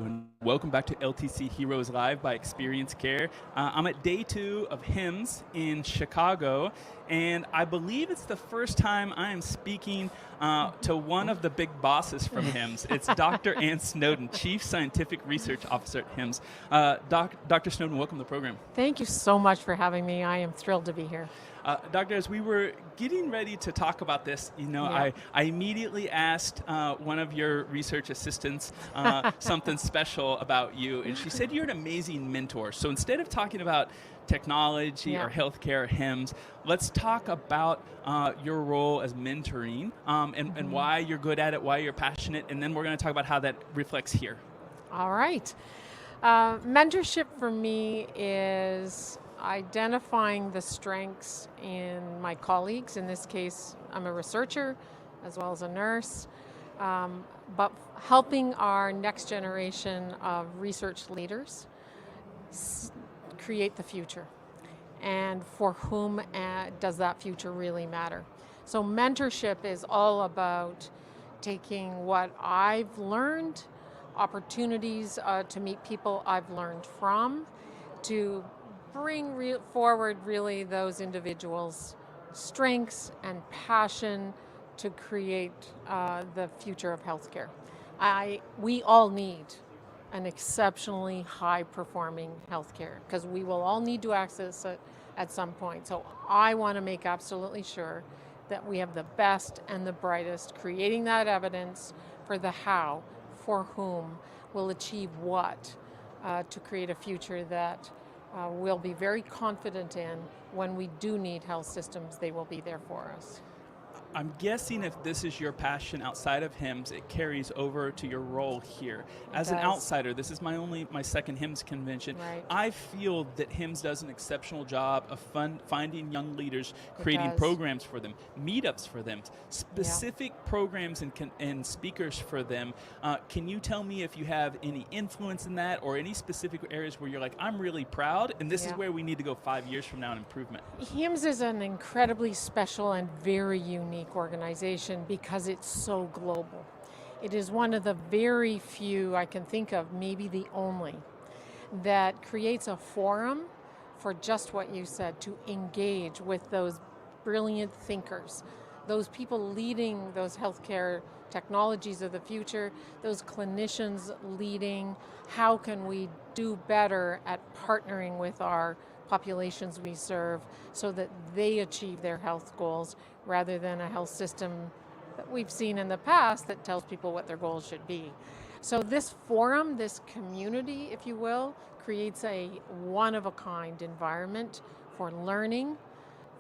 and welcome back to LTC Heroes Live by Experience Care. I'm at day 2 of HIMSS in Chicago, and I believe it's the first time I am speaking to one of the big bosses from HIMSS. It's Dr. Ann Snowdon, Chief Scientific Research Officer at HIMSS. Dr. Snowdon, welcome to the program. Thank you so much for having me. I am thrilled to be here. Doctor, as we were getting ready to talk about this, I immediately asked one of your research assistants something special about you, and she said you're an amazing mentor. So instead of talking about technology or healthcare or HIMSS, let's talk about your role as mentoring and why you're good at it, why you're passionate, and then we're going to talk about how that reflects here. All right. Mentorship for me is identifying the strengths in my colleagues. In this case, I'm a researcher as well as a nurse, but helping our next generation of research leaders create the future. And for whom does that future really matter? So mentorship is all about taking what I've learned, opportunities to meet people I've learned from, to bring forward really those individuals' strengths and passion to create the future of healthcare. We all need an exceptionally high-performing healthcare because we will all need to access it at some point. So I want to make absolutely sure that we have the best and the brightest, creating that evidence for the how, for whom, will achieve what, to create a future that we'll be very confident in. When we do need health systems, they will be there for us. I'm guessing if this is your passion outside of HIMSS, it carries over to your role here. As an outsider, this is my second HIMSS convention. Right. I feel that HIMSS does an exceptional job of finding young leaders, creating programs for them, meetups for them, specific programs and speakers for them. Can you tell me if you have any influence in that or any specific areas where you're like, I'm really proud and this is where we need to go 5 years from now in improvement? HIMSS is an incredibly special and very unique organization because it's so global. It is one of the very few I can think of, maybe the only, that creates a forum for just what you said, to engage with those brilliant thinkers, those people leading those healthcare technologies of the future, those clinicians leading how can we do better at partnering with our populations we serve so that they achieve their health goals rather than a health system that we've seen in the past that tells people what their goals should be. So this forum, this community, if you will, creates a one-of-a-kind environment for learning,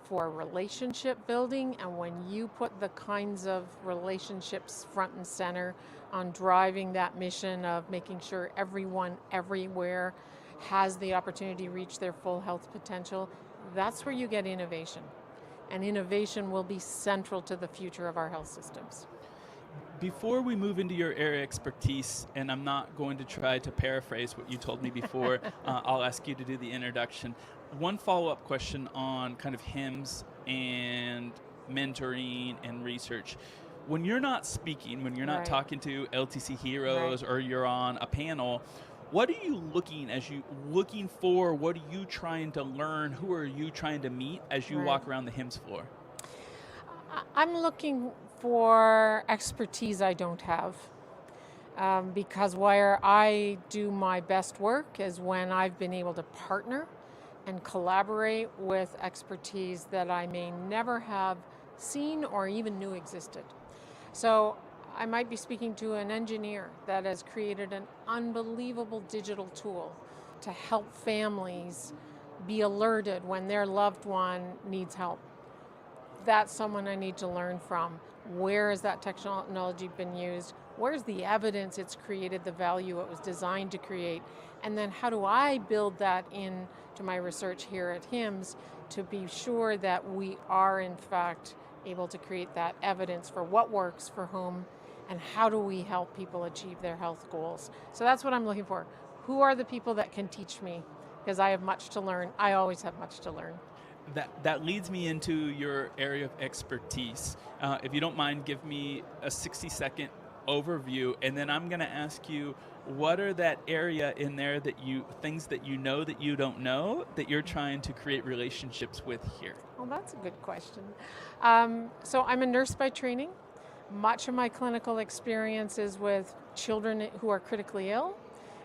for relationship building, and when you put the kinds of relationships front and center on driving that mission of making sure everyone everywhere has the opportunity to reach their full health potential, that's where you get innovation. And innovation will be central to the future of our health systems. Before we move into your area expertise, and I'm not going to try to paraphrase what you told me before, I'll ask you to do the introduction. One follow-up question on kind of HIMSS and mentoring and research. When you're not speaking, when you're not talking to LTC heroes or you're on a panel, what are you looking for? What are you trying to learn? Who are you trying to meet as you walk around the HIMSS floor? I'm looking for expertise I don't have, because where I do my best work is when I've been able to partner and collaborate with expertise that I may never have seen or even knew existed. So I might be speaking to an engineer that has created an unbelievable digital tool to help families be alerted when their loved one needs help. That's someone I need to learn from. Where has that technology been used? Where's the evidence it's created the value it was designed to create? And then how do I build that into my research here at HIMSS to be sure that we are in fact able to create that evidence for what works for whom, and how do we help people achieve their health goals? So that's what I'm looking for. Who are the people that can teach me? Because I have much to learn. I always have much to learn. That leads me into your area of expertise. If you don't mind, give me a 60-second overview, and then I'm going to ask you, what are that area in there that things that you know that you don't know that you're trying to create relationships with here? Well, that's a good question. So I'm a nurse by training. Much of my clinical experience is with children who are critically ill,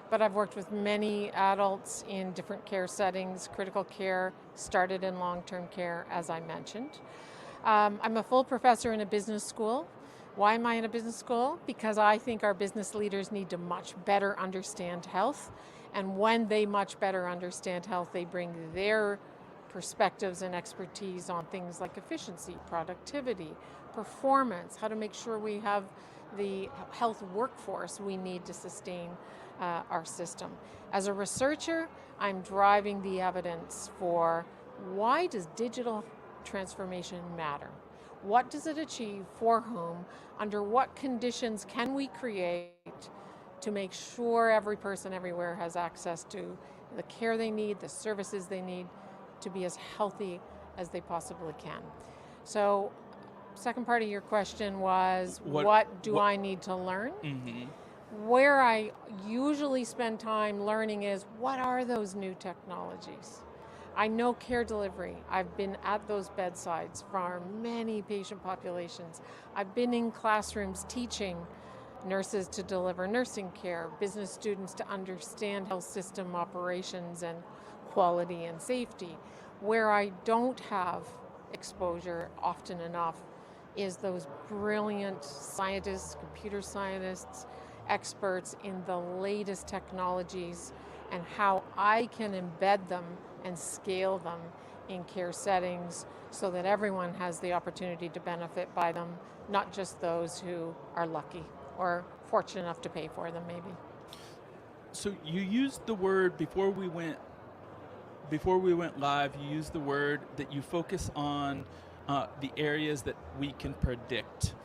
but I've worked with many adults in different care settings. Critical care started in long-term care, as I mentioned. I'm a full professor in a business school. Why am I in a business school? Because I think our business leaders need to much better understand health. And when they much better understand health, they bring their perspectives and expertise on things like efficiency, productivity, performance, how to make sure we have the health workforce we need to sustain our system. As a researcher, I'm driving the evidence for why does digital transformation matter? What does it achieve for whom? Under what conditions can we create to make sure every person everywhere has access to the care they need, the services they need to be as healthy as they possibly can? So, second part of your question was, what do I need to learn? Mm-hmm. Where I usually spend time learning is, what are those new technologies? I know care delivery. I've been at those bedsides for many patient populations. I've been in classrooms teaching nurses to deliver nursing care, business students to understand health system operations and quality and safety. Where I don't have exposure often enough is those brilliant scientists, computer scientists, experts in the latest technologies and how I can embed them and scale them in care settings so that everyone has the opportunity to benefit by them, not just those who are lucky or fortunate enough to pay for them maybe. So you used the word before we went live, you used the word that you focus on the areas that we can predict.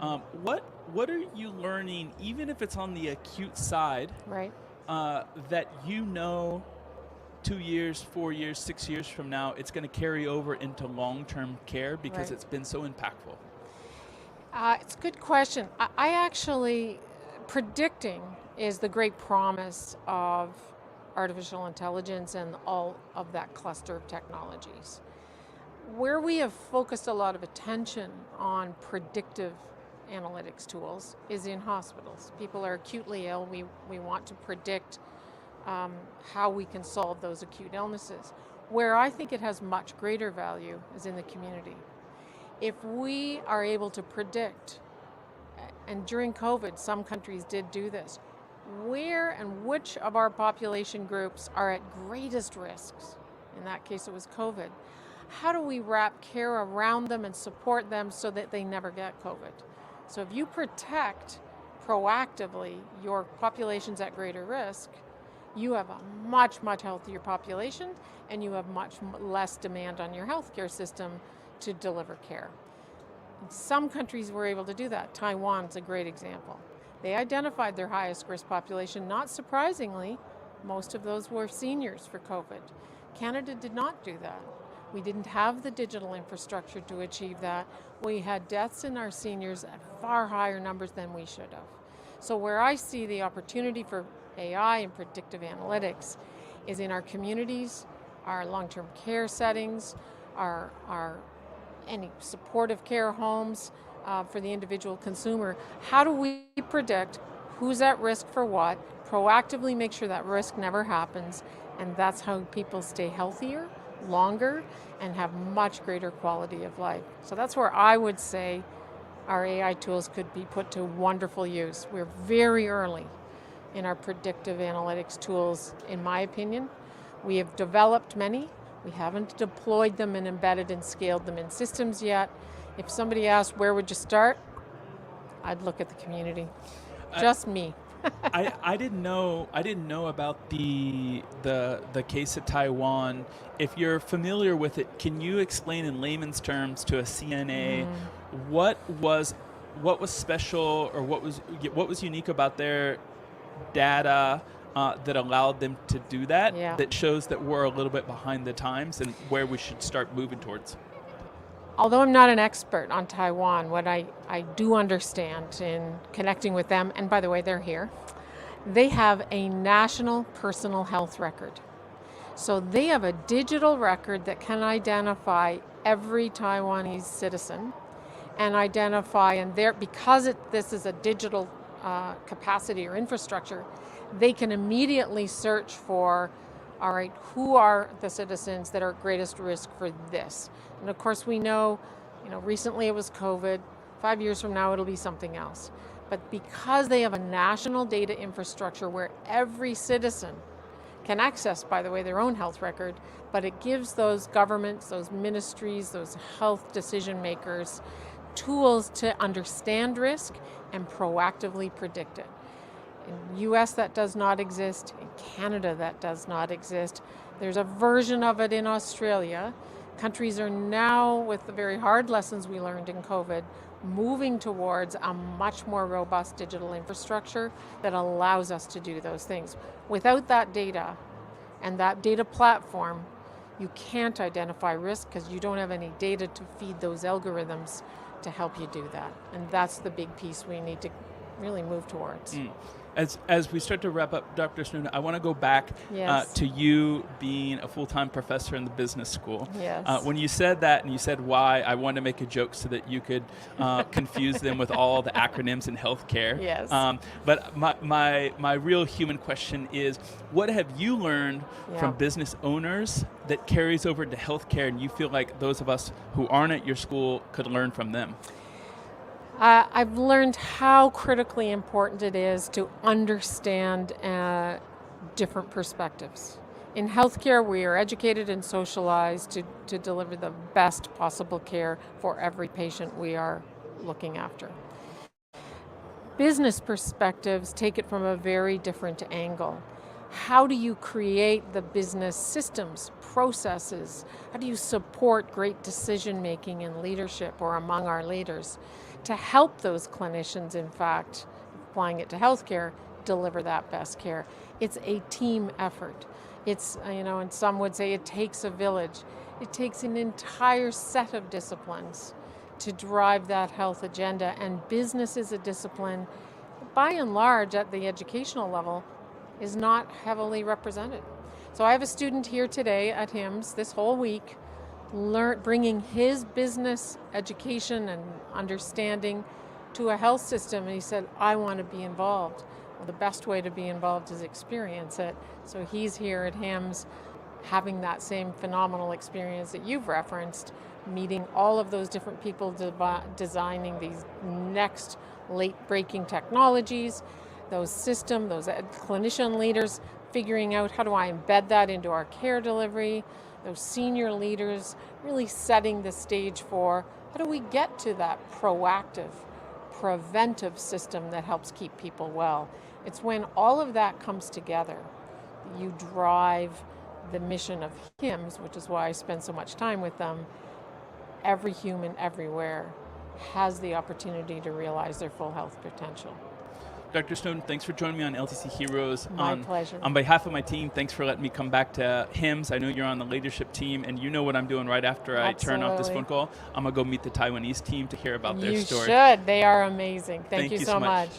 Mm-hmm. What are you learning, even if it's on the acute side, right? That 2 years, 4 years, 6 years from now, it's going to carry over into long-term care because it's been so impactful? It's a good question. I actually, predicting is the great promise of artificial intelligence and all of that cluster of technologies. Where we have focused a lot of attention on predictive analytics tools is in hospitals. People are acutely ill. We want to predict how we can solve those acute illnesses. Where I think it has much greater value is in the community. If we are able to predict, and during COVID, some countries did do this, where and which of our population groups are at greatest risks, in that case it was COVID, how do we wrap care around them and support them so that they never get COVID? So if you protect proactively your populations at greater risk, you have a much, much healthier population and you have much less demand on your healthcare system to deliver care. Some countries were able to do that. Taiwan's a great example. They identified their highest risk population. Not surprisingly, most of those were seniors for COVID. Canada did not do that. We didn't have the digital infrastructure to achieve that. We had deaths in our seniors at far higher numbers than we should have. So where I see the opportunity for AI and predictive analytics is in our communities, our long-term care settings, our any supportive care homes for the individual consumer. How do we predict who's at risk for what, proactively make sure that risk never happens, and that's how people stay healthier, longer, and have much greater quality of life. So that's where I would say our AI tools could be put to wonderful use. We're very early in our predictive analytics tools, in my opinion. We have developed many. We haven't deployed them and embedded and scaled them in systems yet. If somebody asked where would you start, I'd look at the community. Just me. I didn't know about the case at Taiwan. If you're familiar with it, can you explain in layman's terms to a CNA what was special or what was unique about their data that allowed them to do that? Yeah. That shows that we're a little bit behind the times and where we should start moving towards. Although I'm not an expert on Taiwan, what I do understand in connecting with them, and by the way, they're here, they have a national personal health record. So they have a digital record that can identify every Taiwanese citizen and identify, and because this is a digital capacity or infrastructure, they can immediately search for, all right, who are the citizens that are at greatest risk for this? And of course we know, recently it was COVID, 5 years from now it'll be something else. But because they have a national data infrastructure where every citizen can access, by the way, their own health record, but it gives those governments, those ministries, those health decision makers tools to understand risk and proactively predict it. In the US that does not exist, in Canada that does not exist. There's a version of it in Australia. Countries are now, with the very hard lessons we learned in COVID, moving towards a much more robust digital infrastructure that allows us to do those things. Without that data and that data platform, you can't identify risk because you don't have any data to feed those algorithms to help you do that. And that's the big piece we need to really move towards. As we start to wrap up, Dr. Snowdon, I want to go back to you being a full-time professor in the business school. Yes. When you said that and you said why, I wanted to make a joke so that you could confuse them with all the acronyms in healthcare. Yes. But my real human question is, what have you learned from business owners that carries over to healthcare and you feel like those of us who aren't at your school could learn from them? I've learned how critically important it is to understand different perspectives. In healthcare, we are educated and socialized to deliver the best possible care for every patient we are looking after. Business perspectives take it from a very different angle. How do you create the business systems, processes? How do you support great decision making and leadership or among our leaders to help those clinicians, in fact, applying it to healthcare, deliver that best care? It's a team effort. It's, and some would say it takes a village. It takes an entire set of disciplines to drive that health agenda, and business is a discipline, by and large, at the educational level, is not heavily represented. So I have a student here today at HIMSS this whole week, bringing his business education and understanding to a health system, and he said, I want to be involved. Well, the best way to be involved is experience it. So he's here at HIMSS having that same phenomenal experience that you've referenced, meeting all of those different people designing these next late-breaking technologies, those systems, those clinician leaders figuring out how do I embed that into our care delivery, those senior leaders really setting the stage for how do we get to that proactive, preventive system that helps keep people well. It's when all of that comes together, you drive the mission of HIMSS, which is why I spend so much time with them. Every human everywhere has the opportunity to realize their full health potential. Dr. Snowdon, thanks for joining me on LTC Heroes. My pleasure. On behalf of my team, thanks for letting me come back to HIMSS. I know you're on the leadership team, and you know what I'm doing right after I turn off this phone call. I'm going to go meet the Taiwanese team to hear about their story. You should. They are amazing. Thank you so much.